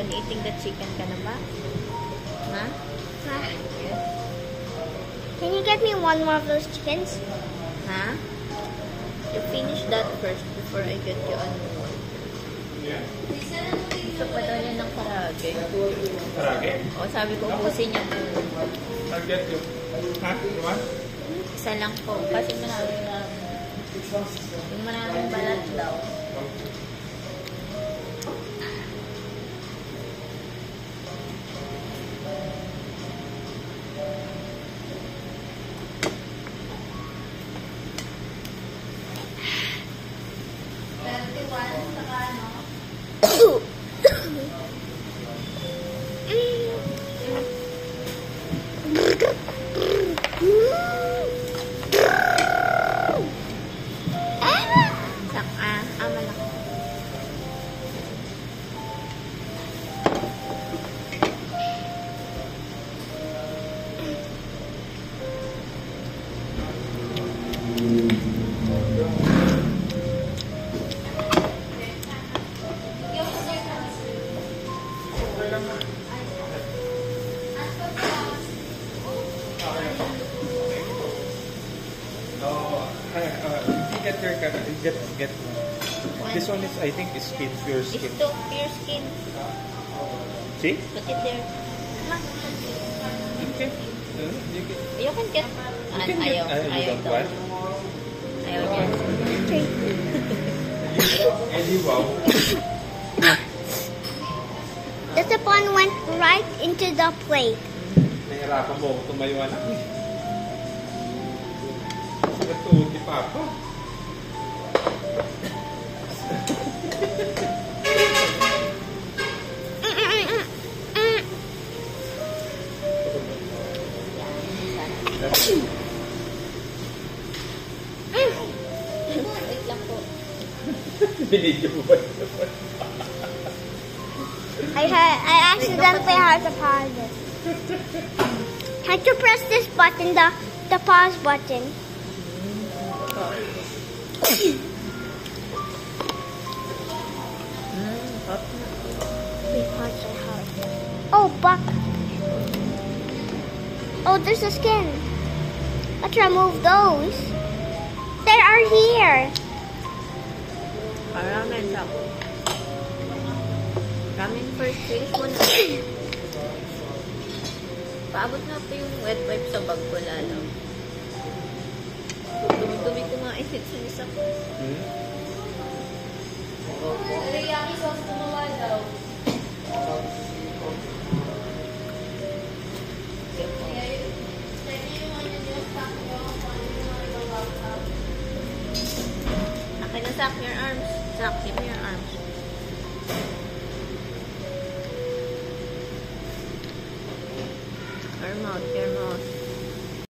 done eating the chicken ka na ba? Ha? Yes. Can you get me one more of those chickens? Ha? You finish that first before I get you another one. Yeah. Gusto pa daw niya ng karage. Karage? O, sabi ko, ubusin niya po. I'll get you. Ha? You want? Isa lang po. Kasi maraming yung maraming balat daw. Get this one is, I think, is skin, pure skin. It's to pure skin. See? Put it there. Okay. You can get. Ayaw. Ayaw don't daw. want? Ayaw niya. Eddie, wow. The sapon went right into the plate. Nahirapan mo ako tumayo, anak. Ito, di Papa. Wait lang po. Binidyo mo ba? I accidentally had to pause it. Had to press this button, the pause button. Oh, Buck. Oh, there's a skin. Let's remove those. They are here. Ramen daw. Ramen first. Finish mo na. Paabot na po yung wet wipe sa bag ko lalo. Dumi-dumi ko nga isip sa isa ko. Teriyaki sauce gumawa daw. Okay na, Zach, your arms. Zach, give me your arms. Your mouth, your mouth.